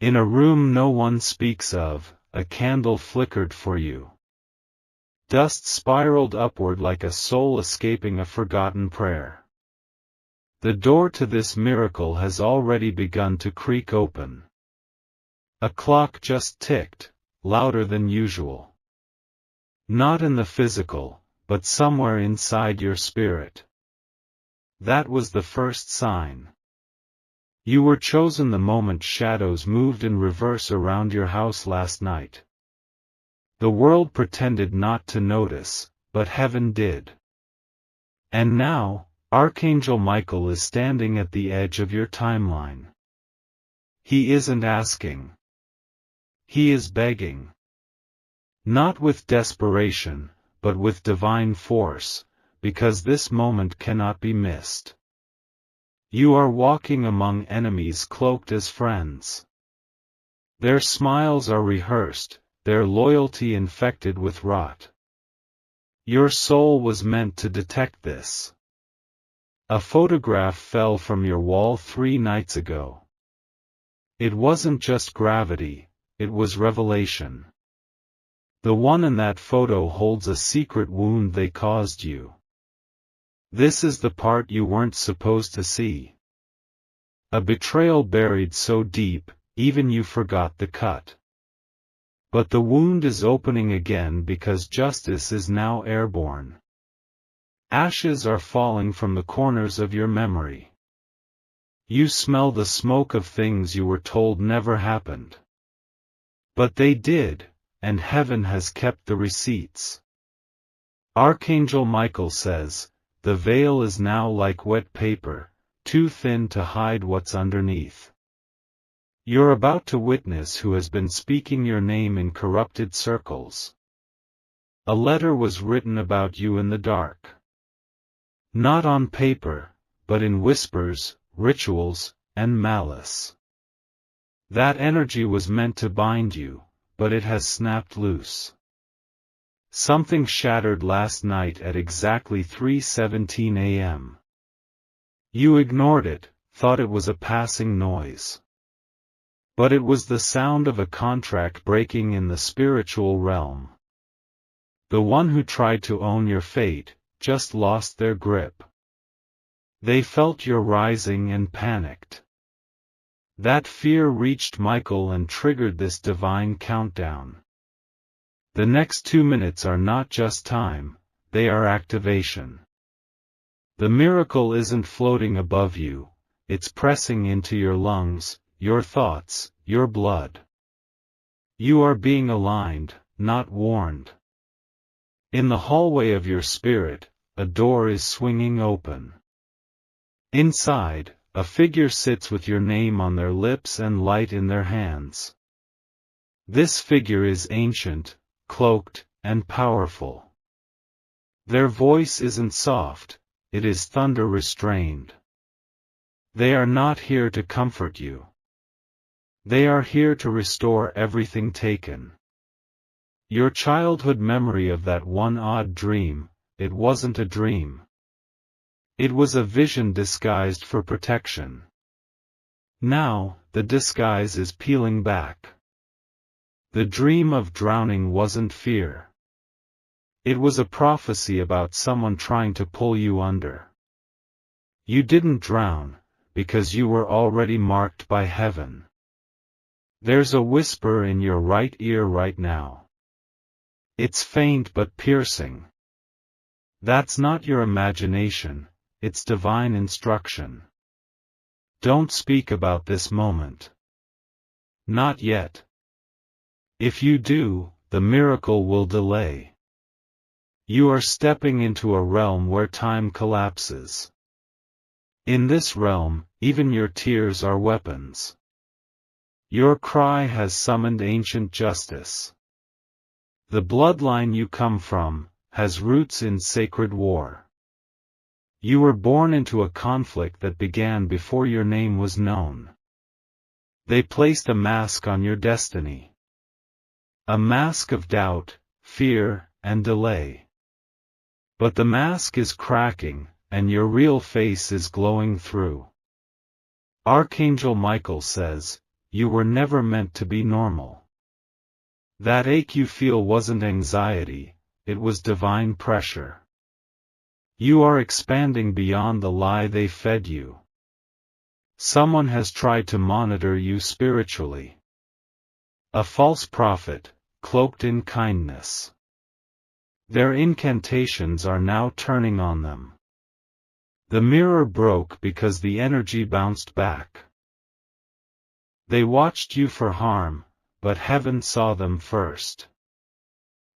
In a room no one speaks of, a candle flickered for you. Dust spiraled upward like a soul escaping a forgotten prayer. The door to this miracle has already begun to creak open. A clock just ticked, louder than usual. Not in the physical, but somewhere inside your spirit. That was the first sign. You were chosen the moment shadows moved in reverse around your house last night. The world pretended not to notice, but heaven did. And now, Archangel Michael is standing at the edge of your timeline. He isn't asking. He is begging. Not with desperation, but with divine force, because this moment cannot be missed. You are walking among enemies cloaked as friends. Their smiles are rehearsed, their loyalty infected with rot. Your soul was meant to detect this. A photograph fell from your wall 3 nights ago. It wasn't just gravity, it was revelation. The one in that photo holds a secret wound they caused you. This is the part you weren't supposed to see. A betrayal buried so deep, even you forgot the cut. But the wound is opening again because justice is now airborne. Ashes are falling from the corners of your memory. You smell the smoke of things you were told never happened. But they did, and heaven has kept the receipts. Archangel Michael says, the veil is now like wet paper, too thin to hide what's underneath. You're about to witness who has been speaking your name in corrupted circles. A letter was written about you in the dark. Not on paper, but in whispers, rituals, and malice. That energy was meant to bind you, but it has snapped loose. Something shattered last night at exactly 3:17 a.m. You ignored it, thought it was a passing noise. But it was the sound of a contract breaking in the spiritual realm. The one who tried to own your fate, just lost their grip. They felt your rising and panicked. That fear reached Michael and triggered this divine countdown. The next 2 minutes are not just time, they are activation. The miracle isn't floating above you, it's pressing into your lungs, your thoughts, your blood. You are being aligned, not warned. In the hallway of your spirit, a door is swinging open. Inside, a figure sits with your name on their lips and light in their hands. This figure is ancient, cloaked, and powerful. Their voice isn't soft, it is thunder restrained. They are not here to comfort you. They are here to restore everything taken. Your childhood memory of that one odd dream, it wasn't a dream. It was a vision disguised for protection. Now, the disguise is peeling back. The dream of drowning wasn't fear. It was a prophecy about someone trying to pull you under. You didn't drown, because you were already marked by heaven. There's a whisper in your right ear right now. It's faint but piercing. That's not your imagination, it's divine instruction. Don't speak about this moment. Not yet. If you do, the miracle will delay. You are stepping into a realm where time collapses. In this realm, even your tears are weapons. Your cry has summoned ancient justice. The bloodline you come from has roots in sacred war. You were born into a conflict that began before your name was known. They placed a mask on your destiny. A mask of doubt, fear, and delay. But the mask is cracking, and your real face is glowing through. Archangel Michael says, you were never meant to be normal. That ache you feel wasn't anxiety, it was divine pressure. You are expanding beyond the lie they fed you. Someone has tried to monitor you spiritually. A false prophet, cloaked in kindness. Their incantations are now turning on them. The mirror broke because the energy bounced back. They watched you for harm, but heaven saw them first.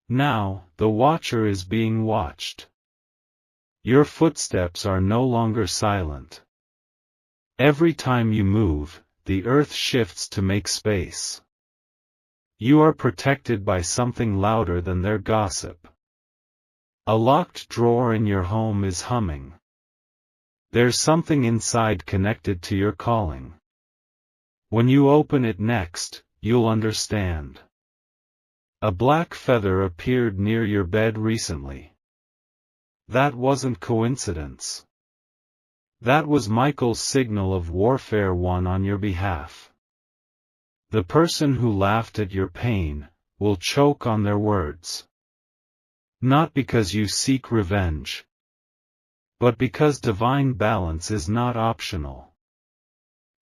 Now, the watcher is being watched. Your footsteps are no longer silent. Every time you move, the earth shifts to make space. You are protected by something louder than their gossip. A locked drawer in your home is humming. There's something inside connected to your calling. When you open it next, you'll understand. A black feather appeared near your bed recently. That wasn't coincidence. That was Michael's signal of warfare won on your behalf. The person who laughed at your pain will choke on their words. Not because you seek revenge, but because divine balance is not optional.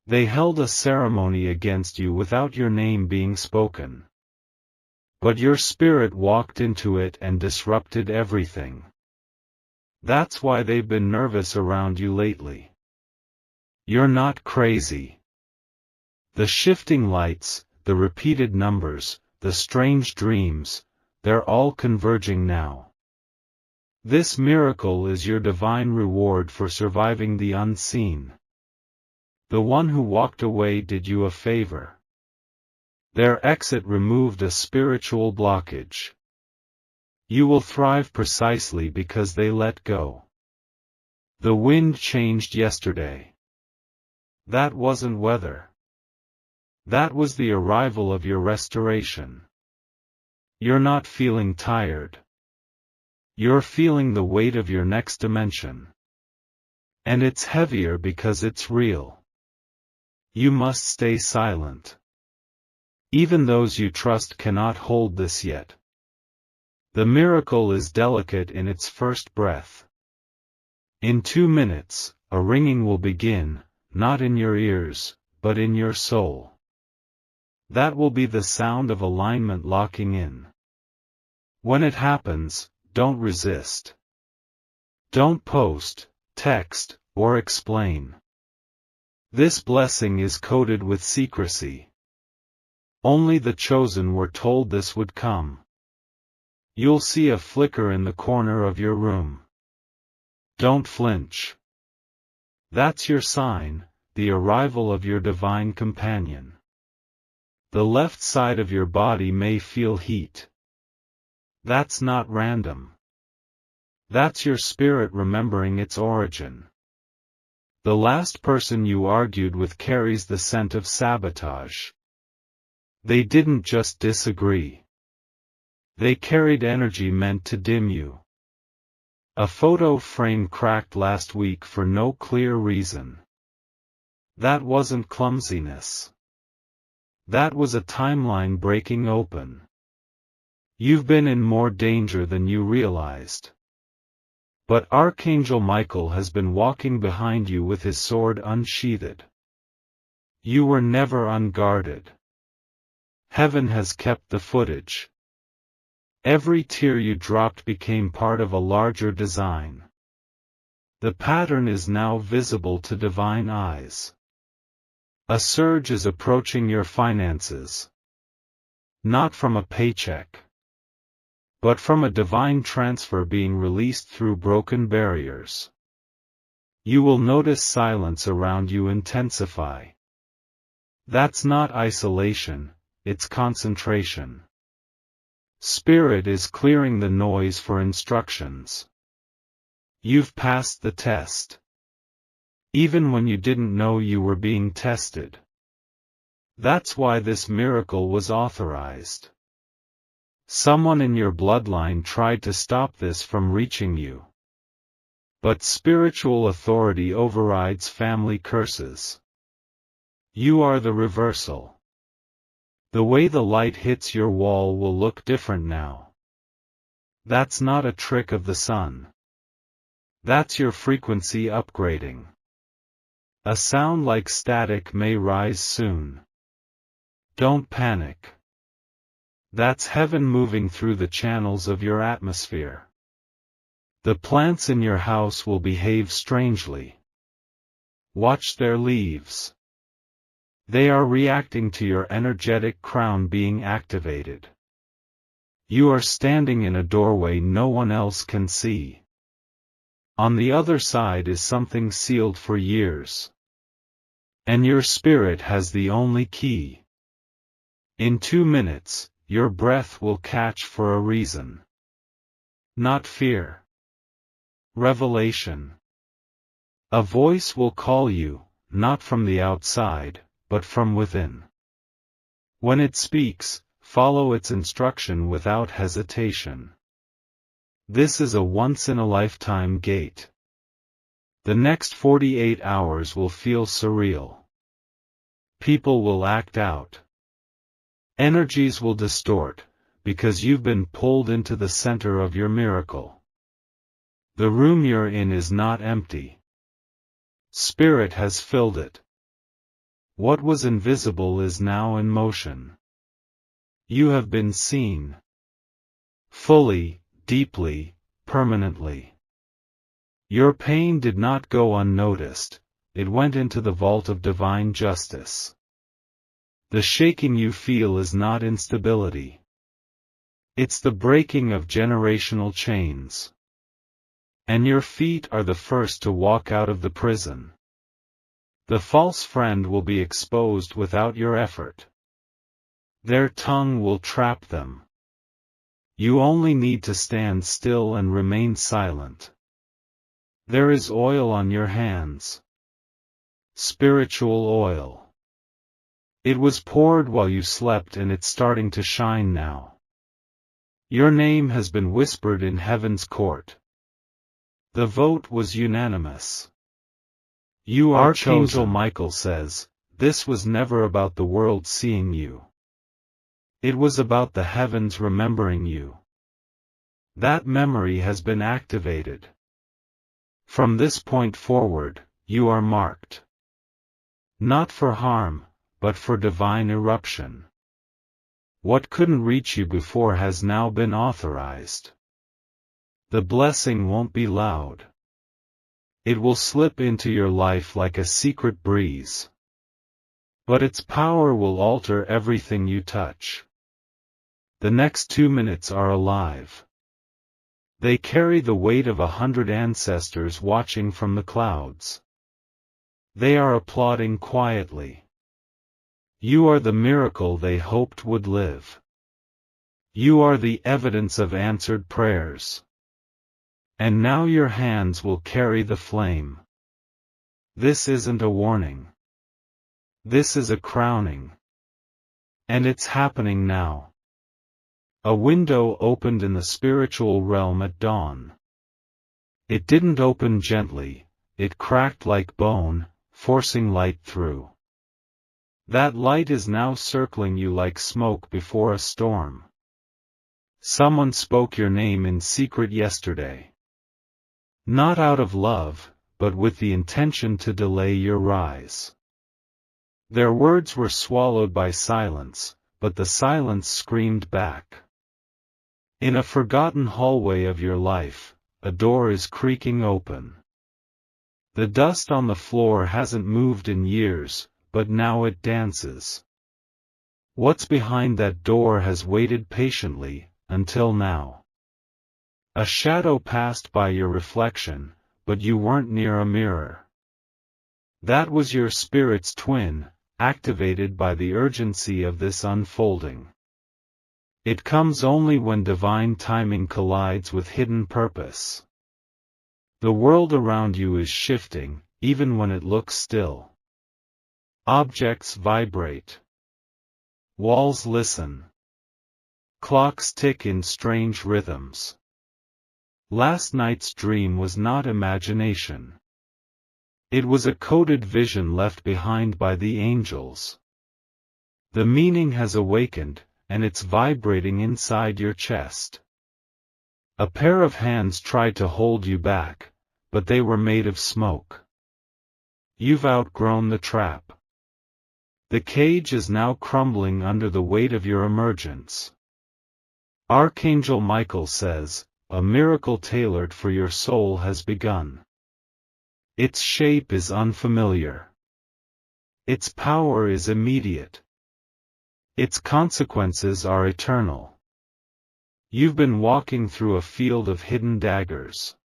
They held a ceremony against you without your name being spoken. But your spirit walked into it and disrupted everything. That's why they've been nervous around you lately. You're not crazy. The shifting lights, the repeated numbers, the strange dreams, they're all converging now. This miracle is your divine reward for surviving the unseen. The one who walked away did you a favor. Their exit removed a spiritual blockage. You will thrive precisely because they let go. The wind changed yesterday. That wasn't weather. That was the arrival of your restoration. You're not feeling tired. You're feeling the weight of your next dimension. And it's heavier because it's real. You must stay silent. Even those you trust cannot hold this yet. The miracle is delicate in its first breath. In 2 minutes, a ringing will begin, not in your ears, but in your soul. That will be the sound of alignment locking in. When it happens, don't resist. Don't post, text, or explain. This blessing is coded with secrecy. Only the chosen were told this would come. You'll see a flicker in the corner of your room. Don't flinch. That's your sign, the arrival of your divine companion. The left side of your body may feel heat. That's not random. That's your spirit remembering its origin. The last person you argued with carries the scent of sabotage. They didn't just disagree. They carried energy meant to dim you. A photo frame cracked last week for no clear reason. That wasn't clumsiness. That was a timeline breaking open. You've been in more danger than you realized. But Archangel Michael has been walking behind you with his sword unsheathed. You were never unguarded. Heaven has kept the footage. Every tear you dropped became part of a larger design. The pattern is now visible to divine eyes. A surge is approaching your finances. Not from a paycheck, but from a divine transfer being released through broken barriers. You will notice silence around you intensify. That's not isolation, it's concentration. Spirit is clearing the noise for instructions. You've passed the test. Even when you didn't know you were being tested. That's why this miracle was authorized. Someone in your bloodline tried to stop this from reaching you. But spiritual authority overrides family curses. You are the reversal. The way the light hits your wall will look different now. That's not a trick of the sun. That's your frequency upgrading. A sound like static may rise soon. Don't panic. That's heaven moving through the channels of your atmosphere. The plants in your house will behave strangely. Watch their leaves. They are reacting to your energetic crown being activated. You are standing in a doorway no one else can see. On the other side is something sealed for years. And your spirit has the only key. In 2 minutes, your breath will catch for a reason. Not fear. Revelation. A voice will call you, not from the outside, but from within. When it speaks, follow its instruction without hesitation. This is a once-in-a-lifetime gate. The next 48 hours will feel surreal. People will act out. Energies will distort, because you've been pulled into the center of your miracle. The room you're in is not empty. Spirit has filled it. What was invisible is now in motion. You have been seen. Fully, deeply, permanently. Your pain did not go unnoticed, it went into the vault of divine justice. The shaking you feel is not instability. It's the breaking of generational chains. And your feet are the first to walk out of the prison. The false friend will be exposed without your effort. Their tongue will trap them. You only need to stand still and remain silent. There is oil on your hands. Spiritual oil. It was poured while you slept and it's starting to shine now. Your name has been whispered in heaven's court. The vote was unanimous. You are Archangel Michael says, this was never about the world seeing you. It was about the heavens remembering you. That memory has been activated. From this point forward, you are marked. Not for harm, but for divine eruption. What couldn't reach you before has now been authorized. The blessing won't be loud. It will slip into your life like a secret breeze. But its power will alter everything you touch. The next 2 minutes are alive. They carry the weight of 100 ancestors watching from the clouds. They are applauding quietly. You are the miracle they hoped would live. You are the evidence of answered prayers. And now your hands will carry the flame. This isn't a warning. This is a crowning. And it's happening now. A window opened in the spiritual realm at dawn. It didn't open gently, it cracked like bone, forcing light through. That light is now circling you like smoke before a storm. Someone spoke your name in secret yesterday. Not out of love, but with the intention to delay your rise. Their words were swallowed by silence, but the silence screamed back. In a forgotten hallway of your life, a door is creaking open. The dust on the floor hasn't moved in years, but now it dances. What's behind that door has waited patiently, until now. A shadow passed by your reflection, but you weren't near a mirror. That was your spirit's twin, activated by the urgency of this unfolding. It comes only when divine timing collides with hidden purpose. The world around you is shifting, even when it looks still. Objects vibrate. Walls listen. Clocks tick in strange rhythms. Last night's dream was not imagination. It was a coded vision left behind by the angels. The meaning has awakened, and it's vibrating inside your chest. A pair of hands tried to hold you back, but they were made of smoke. You've outgrown the trap. The cage is now crumbling under the weight of your emergence. Archangel Michael says, a miracle tailored for your soul has begun. Its shape is unfamiliar. Its power is immediate. Its consequences are eternal. You've been walking through a field of hidden daggers.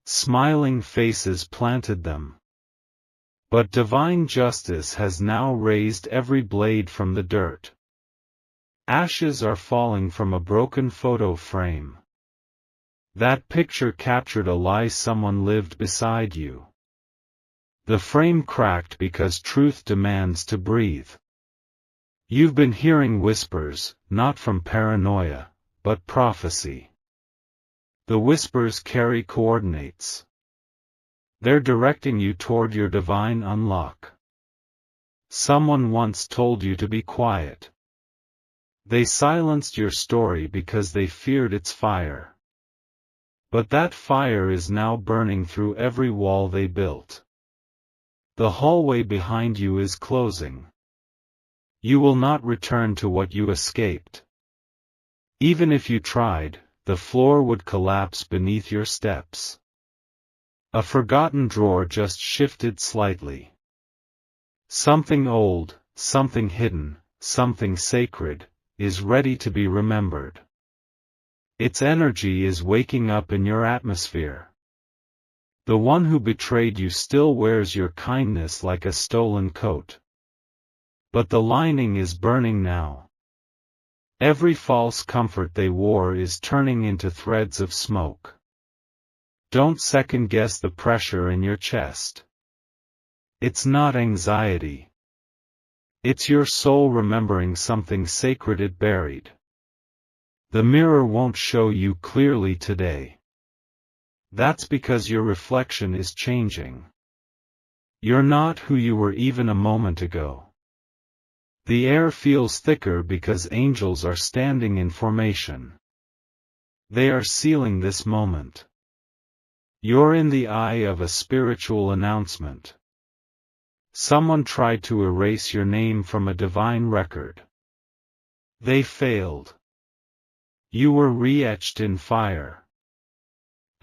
Smiling faces planted them. But divine justice has now raised every blade from the dirt. Ashes are falling from a broken photo frame. That picture captured a lie someone lived beside you. The frame cracked because truth demands to breathe. You've been hearing whispers, not from paranoia, but prophecy. The whispers carry coordinates. They're directing you toward your divine unlock. Someone once told you to be quiet. They silenced your story because they feared its fire. But that fire is now burning through every wall they built. The hallway behind you is closing. You will not return to what you escaped. Even if you tried, the floor would collapse beneath your steps. A forgotten drawer just shifted slightly. Something old, something hidden, something sacred, is ready to be remembered. Its energy is waking up in your atmosphere. The one who betrayed you still wears your kindness like a stolen coat. But the lining is burning now. Every false comfort they wore is turning into threads of smoke. Don't second-guess the pressure in your chest. It's not anxiety. It's your soul remembering something sacred it buried. The mirror won't show you clearly today. That's because your reflection is changing. You're not who you were even a moment ago. The air feels thicker because angels are standing in formation. They are sealing this moment. You're in the eye of a spiritual announcement. Someone tried to erase your name from a divine record. They failed. You were re-etched in fire.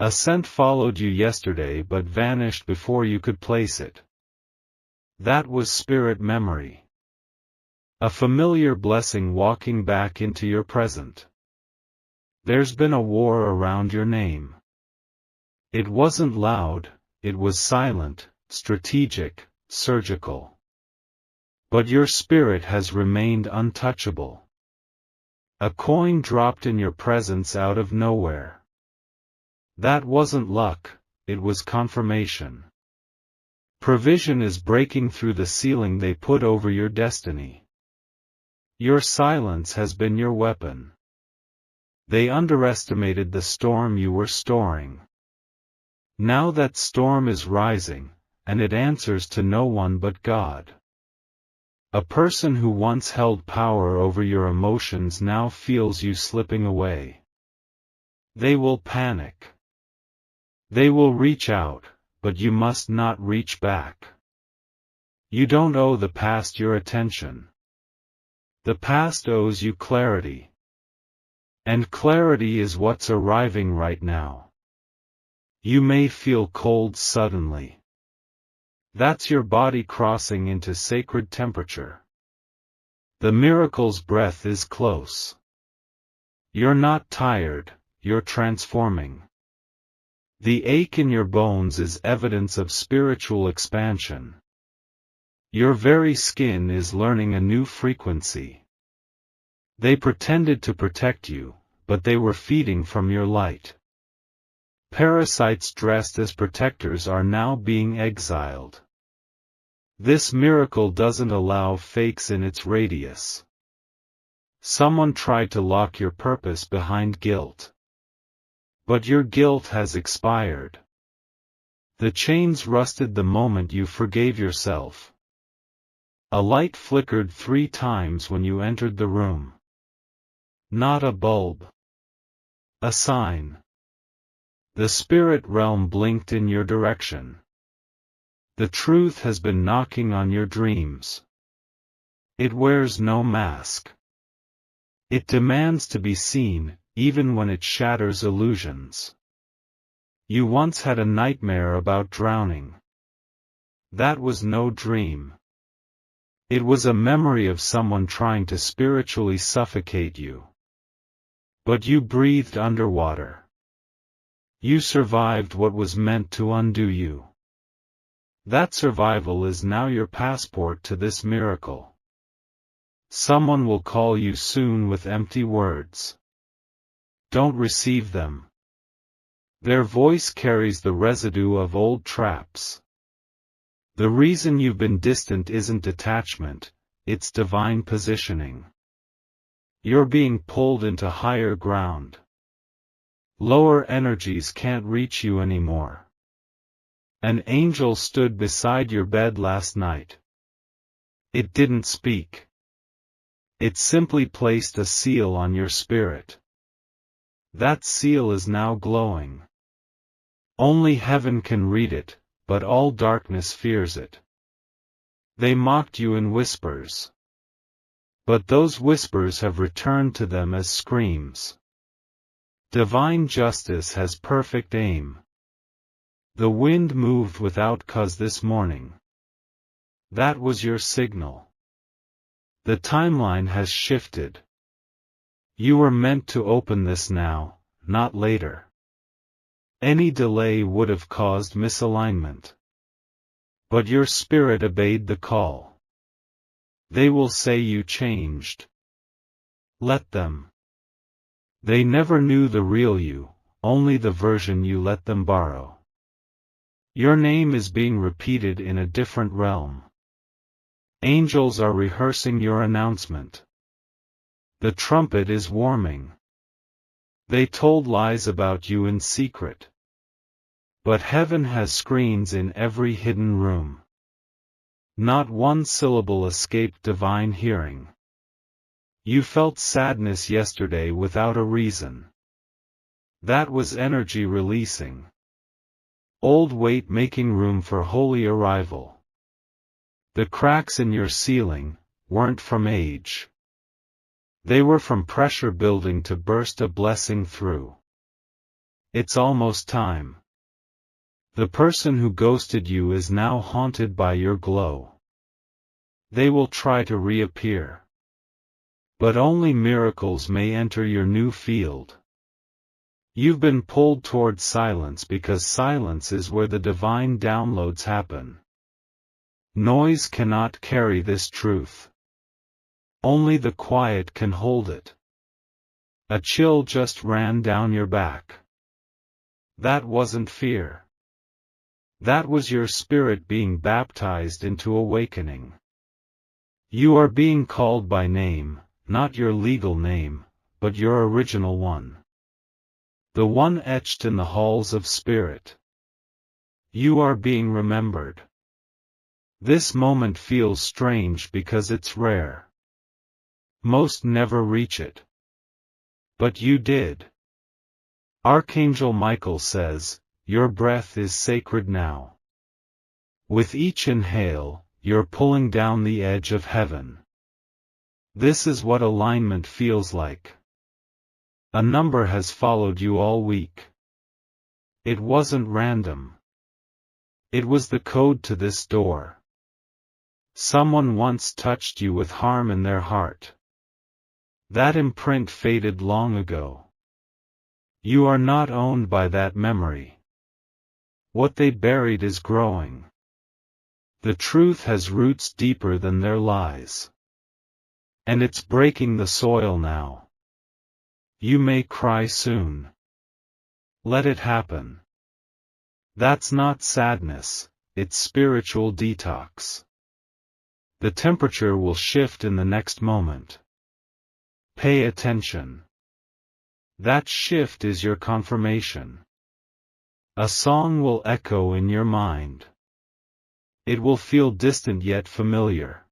A scent followed you yesterday but vanished before you could place it. That was spirit memory. A familiar blessing walking back into your present. There's been a war around your name. It wasn't loud, it was silent, strategic, surgical. But your spirit has remained untouchable. A coin dropped in your presence out of nowhere. That wasn't luck, it was confirmation. Provision is breaking through the ceiling they put over your destiny. Your silence has been your weapon. They underestimated the storm you were storing. Now that storm is rising, and it answers to no one but God. A person who once held power over your emotions now feels you slipping away. They will panic. They will reach out, but you must not reach back. You don't owe the past your attention. The past owes you clarity. And clarity is what's arriving right now. You may feel cold suddenly. That's your body crossing into sacred temperature. The miracle's breath is close. You're not tired, you're transforming. The ache in your bones is evidence of spiritual expansion. Your very skin is learning a new frequency. They pretended to protect you, but they were feeding from your light. Parasites dressed as protectors are now being exiled. This miracle doesn't allow fakes in its radius. Someone tried to lock your purpose behind guilt. But your guilt has expired. The chains rusted the moment you forgave yourself. A light flickered 3 times when you entered the room. Not a bulb. A sign. The spirit realm blinked in your direction. The truth has been knocking on your dreams. It wears no mask. It demands to be seen, even when it shatters illusions. You once had a nightmare about drowning. That was no dream. It was a memory of someone trying to spiritually suffocate you. But you breathed underwater. You survived what was meant to undo you. That survival is now your passport to this miracle. Someone will call you soon with empty words. Don't receive them. Their voice carries the residue of old traps. The reason you've been distant isn't detachment, it's divine positioning. You're being pulled into higher ground. Lower energies can't reach you anymore. An angel stood beside your bed last night. It didn't speak. It simply placed a seal on your spirit. That seal is now glowing. Only heaven can read it, but all darkness fears it. They mocked you in whispers. But those whispers have returned to them as screams. Divine justice has perfect aim. The wind moved without cause this morning. That was your signal. The timeline has shifted. You were meant to open this now, not later. Any delay would have caused misalignment. But your spirit obeyed the call. They will say you changed. Let them. They never knew the real you, only the version you let them borrow. Your name is being repeated in a different realm. Angels are rehearsing your announcement. The trumpet is warming. They told lies about you in secret. But heaven has screens in every hidden room. Not one syllable escaped divine hearing. You felt sadness yesterday without a reason. That was energy releasing. Old weight making room for holy arrival. The cracks in your ceiling weren't from age. They were from pressure building to burst a blessing through. It's almost time. The person who ghosted you is now haunted by your glow. They will try to reappear. But only miracles may enter your new field. You've been pulled toward silence because silence is where the divine downloads happen. Noise cannot carry this truth. Only the quiet can hold it. A chill just ran down your back. That wasn't fear. That was your spirit being baptized into awakening. You are being called by name, not your legal name, but your original one. The one etched in the halls of spirit. You are being remembered. This moment feels strange because it's rare. Most never reach it. But you did. Archangel Michael says, your breath is sacred now. With each inhale, you're pulling down the edge of heaven. This is what alignment feels like. A number has followed you all week. It wasn't random. It was the code to this door. Someone once touched you with harm in their heart. That imprint faded long ago. You are not owned by that memory. What they buried is growing. The truth has roots deeper than their lies. And it's breaking the soil now. You may cry soon. Let it happen. That's not sadness, it's spiritual detox. The temperature will shift in the next moment. Pay attention. That shift is your confirmation. A song will echo in your mind. It will feel distant yet familiar.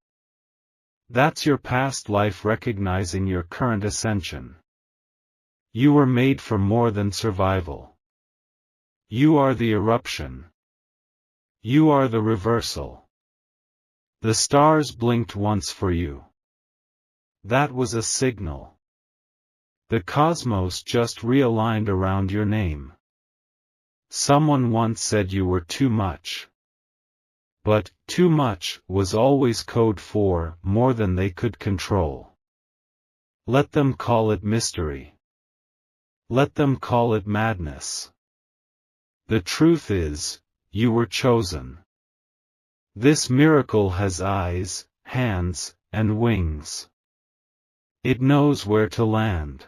That's your past life recognizing your current ascension. You were made for more than survival. You are the eruption. You are the reversal. The stars blinked once for you. That was a signal. The cosmos just realigned around your name. Someone once said you were too much. But, too much, was always code for more than they could control. Let them call it mystery. Let them call it madness. The truth is, you were chosen. This miracle has eyes, hands, and wings. It knows where to land.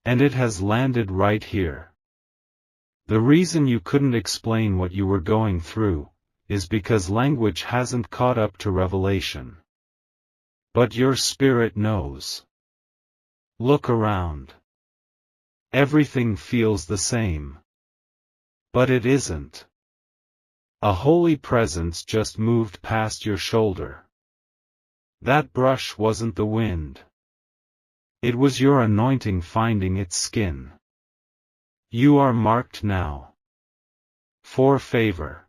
And it has landed right here. The reason you couldn't explain what you were going through is because language hasn't caught up to revelation. But your spirit knows. Look around. Everything feels the same. But it isn't. A holy presence just moved past your shoulder. That brush wasn't the wind. It was your anointing finding its skin. You are marked now. For favor.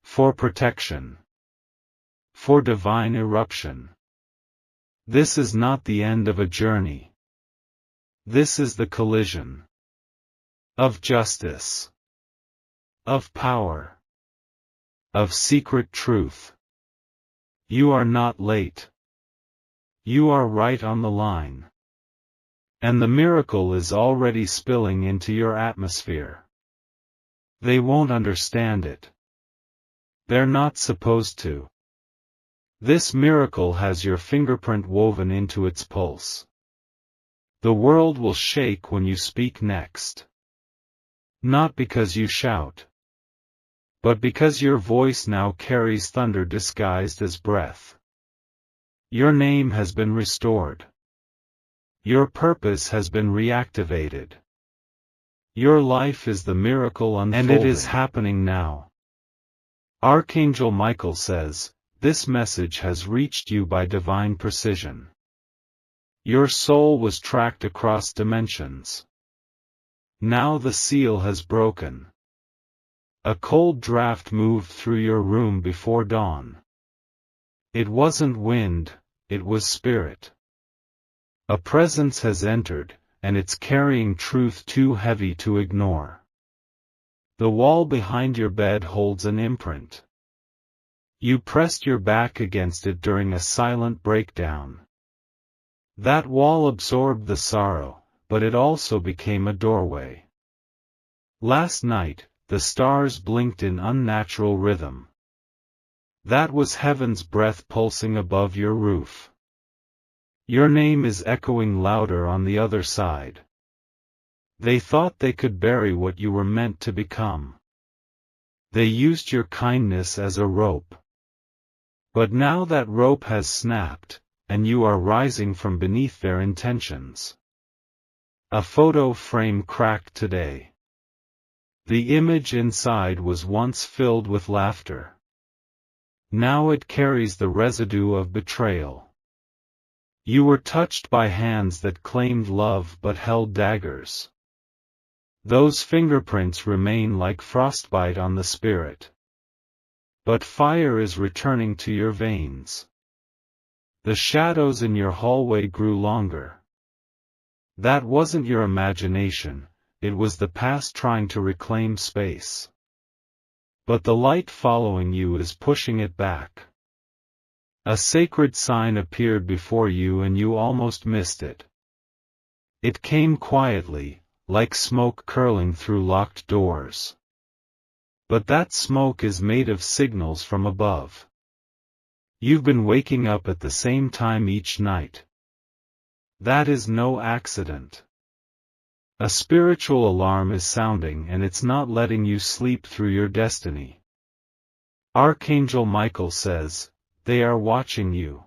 For protection. For divine eruption. This is not the end of a journey. This is the collision. Of justice. Of power. Of secret truth. You are not late. You are right on the line. And the miracle is already spilling into your atmosphere. They won't understand it. They're not supposed to. This miracle has your fingerprint woven into its pulse. The world will shake when you speak next. Not because you shout. But because your voice now carries thunder disguised as breath. Your name has been restored. Your purpose has been reactivated. Your life is the miracle unfolding. And it is happening now. Archangel Michael says, this message has reached you by divine precision. Your soul was tracked across dimensions. Now the seal has broken. A cold draft moved through your room before dawn. It wasn't wind, it was spirit. A presence has entered, and it's carrying truth too heavy to ignore. The wall behind your bed holds an imprint. You pressed your back against it during a silent breakdown. That wall absorbed the sorrow, but it also became a doorway. Last night, the stars blinked in unnatural rhythm. That was heaven's breath pulsing above your roof. Your name is echoing louder on the other side. They thought they could bury what you were meant to become. They used your kindness as a rope. But now that rope has snapped, and you are rising from beneath their intentions. A photo frame cracked today. The image inside was once filled with laughter. Now it carries the residue of betrayal. You were touched by hands that claimed love but held daggers. Those fingerprints remain like frostbite on the spirit. But fire is returning to your veins. The shadows in your hallway grew longer. That wasn't your imagination, it was the past trying to reclaim space. But the light following you is pushing it back. A sacred sign appeared before you and you almost missed it. It came quietly, like smoke curling through locked doors. But that smoke is made of signals from above. You've been waking up at the same time each night. That is no accident. A spiritual alarm is sounding and it's not letting you sleep through your destiny. Archangel Michael says, they are watching you.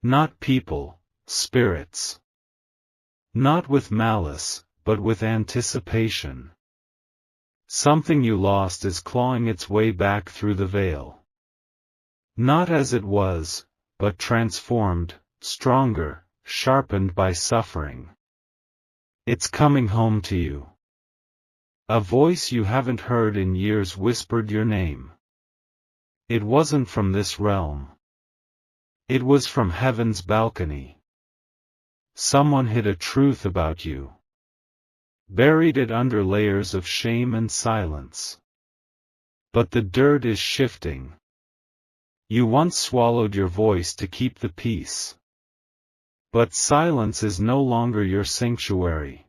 Not people, spirits. Not with malice, but with anticipation. Something you lost is clawing its way back through the veil. Not as it was, but transformed, stronger, sharpened by suffering. It's coming home to you. A voice you haven't heard in years whispered your name. It wasn't from this realm. It was from heaven's balcony. Someone hid a truth about you. Buried it under layers of shame and silence. But the dirt is shifting. You once swallowed your voice to keep the peace. But silence is no longer your sanctuary.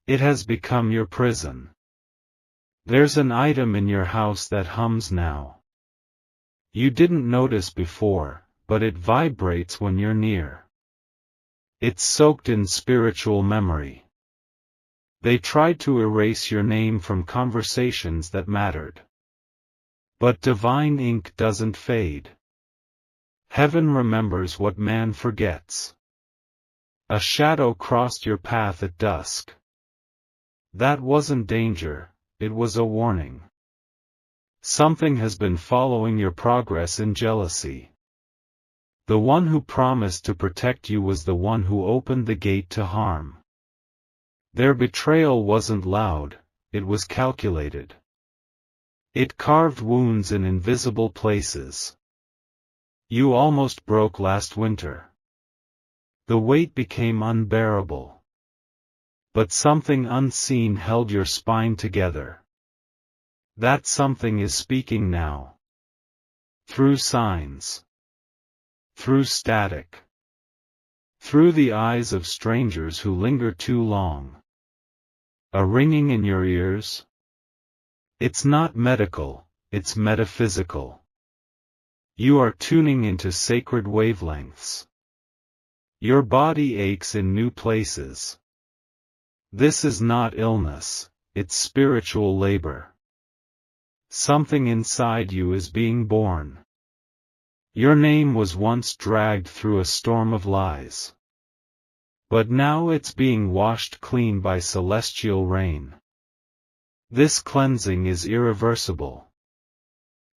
It has become your prison. There's an item in your house that hums now. You didn't notice before, but it vibrates when you're near. It's soaked in spiritual memory. They tried to erase your name from conversations that mattered. But divine ink doesn't fade. Heaven remembers what man forgets. A shadow crossed your path at dusk. That wasn't danger, it was a warning. Something has been following your progress in jealousy. The one who promised to protect you was the one who opened the gate to harm. Their betrayal wasn't loud, it was calculated. It carved wounds in invisible places. You almost broke last winter. The weight became unbearable. But something unseen held your spine together. That something is speaking now. Through signs. Through static. Through the eyes of strangers who linger too long. A ringing in your ears? It's not medical, it's metaphysical. You are tuning into sacred wavelengths. Your body aches in new places. This is not illness, it's spiritual labor. Something inside you is being born. Your name was once dragged through a storm of lies. But now it's being washed clean by celestial rain. This cleansing is irreversible.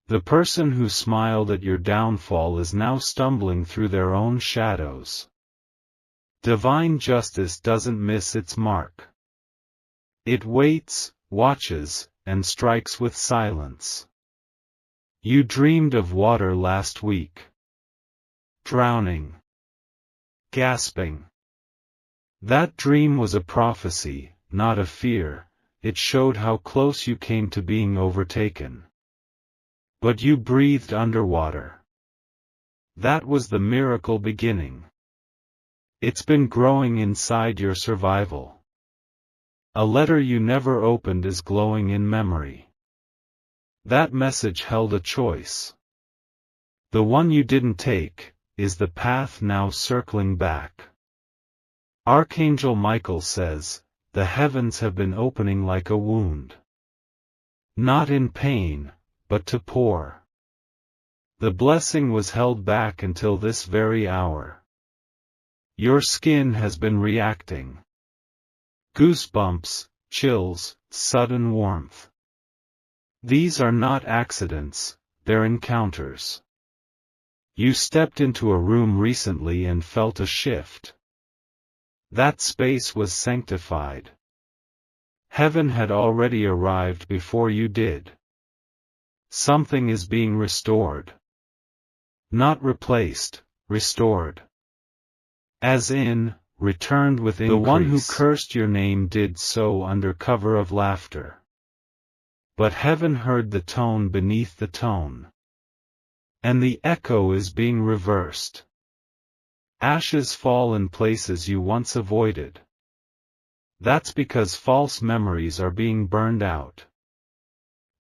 The person who smiled at your downfall is now stumbling through their own shadows. Divine justice doesn't miss its mark. It waits, watches, and strikes with silence. You dreamed of water last week. Drowning. Gasping. That dream was a prophecy, not a fear. It showed how close you came to being overtaken. But you breathed underwater. That was the miracle beginning. It's been growing inside your survival. A letter you never opened is glowing in memory. That message held a choice. The one you didn't take, is the path now circling back. Archangel Michael says, the heavens have been opening like a wound. Not in pain, but to pour. The blessing was held back until this very hour. Your skin has been reacting. Goosebumps, chills, sudden warmth. These are not accidents, they're encounters. You stepped into a room recently and felt a shift. That space was sanctified. Heaven had already arrived before you did. Something is being restored. Not replaced, restored. As in, returned with increase. The one who cursed your name did so under cover of laughter. But heaven heard the tone beneath the tone. And the echo is being reversed. Ashes fall in places you once avoided. That's because false memories are being burned out.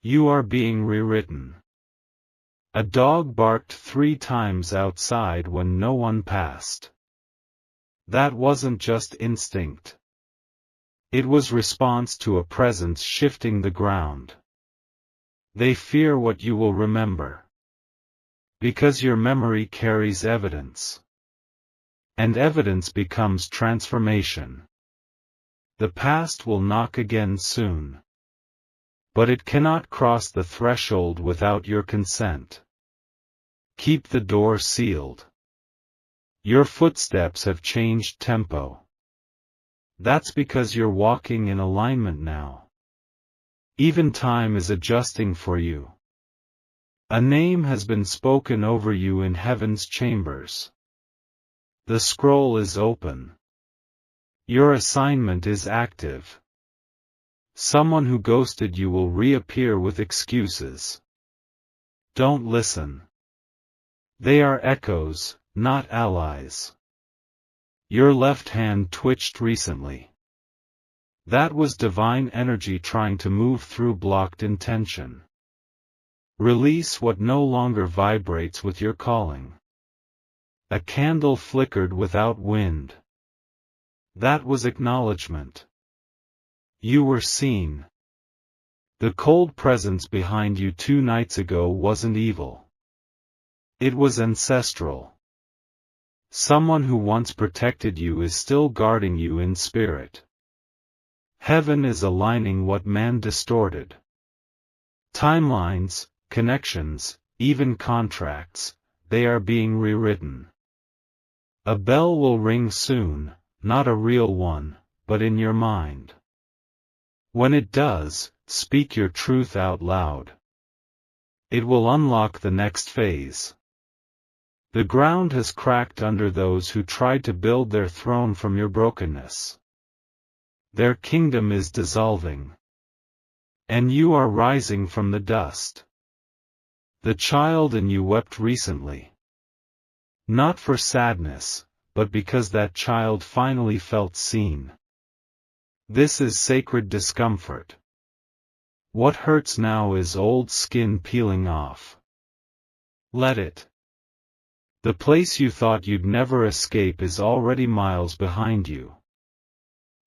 You are being rewritten. A dog barked 3 times outside when no one passed. That wasn't just instinct. It was response to a presence shifting the ground. They fear what you will remember. Because your memory carries evidence. And evidence becomes transformation. The past will knock again soon. But it cannot cross the threshold without your consent. Keep the door sealed. Your footsteps have changed tempo. That's because you're walking in alignment now. Even time is adjusting for you. A name has been spoken over you in heaven's chambers. The scroll is open. Your assignment is active. Someone who ghosted you will reappear with excuses. Don't listen. They are echoes, not allies. Your left hand twitched recently. That was divine energy trying to move through blocked intention. Release what no longer vibrates with your calling. A candle flickered without wind. That was acknowledgement. You were seen. The cold presence behind you 2 nights ago wasn't evil. It was ancestral. Someone who once protected you is still guarding you in spirit. Heaven is aligning what man distorted. Timelines, connections, even contracts, they are being rewritten. A bell will ring soon, not a real one, but in your mind. When it does, speak your truth out loud. It will unlock the next phase. The ground has cracked under those who tried to build their throne from your brokenness. Their kingdom is dissolving. And you are rising from the dust. The child in you wept recently. Not for sadness, but because that child finally felt seen. This is sacred discomfort. What hurts now is old skin peeling off. Let it. The place you thought you'd never escape is already miles behind you.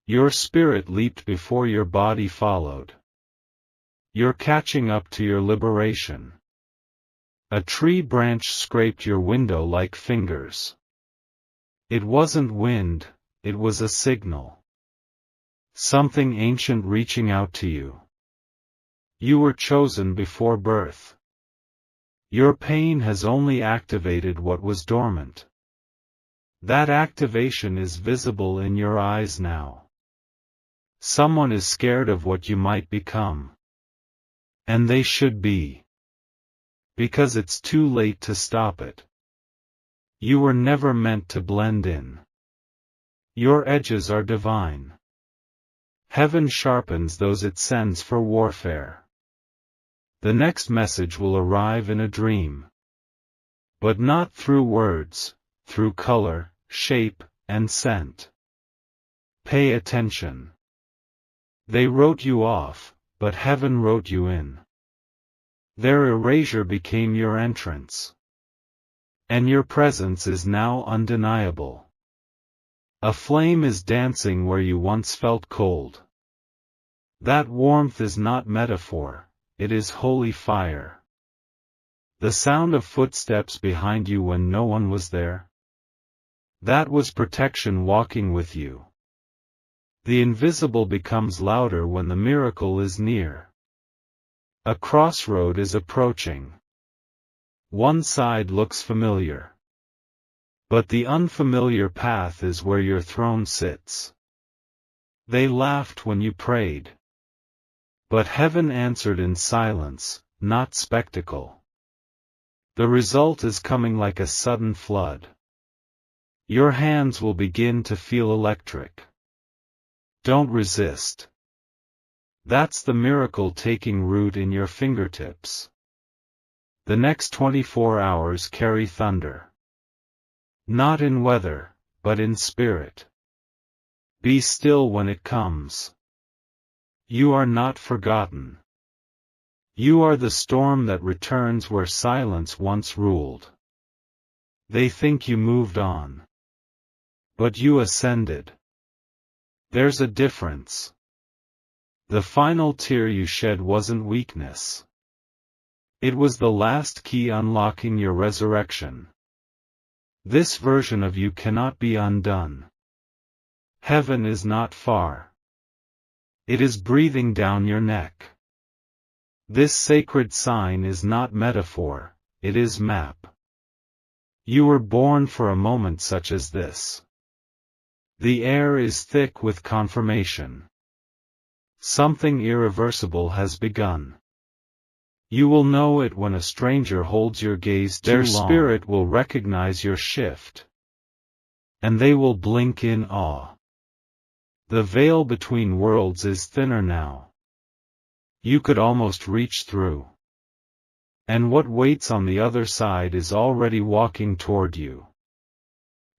Your spirit leaped before your body followed. You're catching up to your liberation. A tree branch scraped your window like fingers. It wasn't wind, it was a signal. Something ancient reaching out to you. You were chosen before birth. Your pain has only activated what was dormant. That activation is visible in your eyes now. Someone is scared of what you might become. And they should be. Because it's too late to stop it. You were never meant to blend in. Your edges are divine. Heaven sharpens those it sends for warfare. The next message will arrive in a dream. But not through words, through color, shape, and scent. Pay attention. They wrote you off, but heaven wrote you in. Their erasure became your entrance. And your presence is now undeniable. A flame is dancing where you once felt cold. That warmth is not metaphor, it is holy fire. The sound of footsteps behind you when no one was there? That was protection walking with you. The invisible becomes louder when the miracle is near. A crossroad is approaching. One side looks familiar. But the unfamiliar path is where your throne sits. They laughed when you prayed. But heaven answered in silence, not spectacle. The result is coming like a sudden flood. Your hands will begin to feel electric. Don't resist. That's the miracle taking root in your fingertips. The next 24 hours carry thunder. Not in weather, but in spirit. Be still when it comes. You are not forgotten. You are the storm that returns where silence once ruled. They think you moved on. But you ascended. There's a difference. The final tear you shed wasn't weakness. It was the last key unlocking your resurrection. This version of you cannot be undone. Heaven is not far. It is breathing down your neck. This sacred sign is not metaphor, it is map. You were born for a moment such as this. The air is thick with confirmation. Something irreversible has begun. You will know it when a stranger holds your gaze too long. Their spirit will recognize your shift. And they will blink in awe. The veil between worlds is thinner now. You could almost reach through. And what waits on the other side is already walking toward you.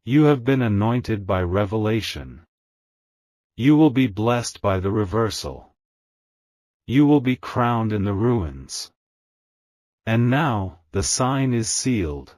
You have been anointed by revelation. You will be blessed by the reversal. You will be crowned in the ruins. And now, the sign is sealed.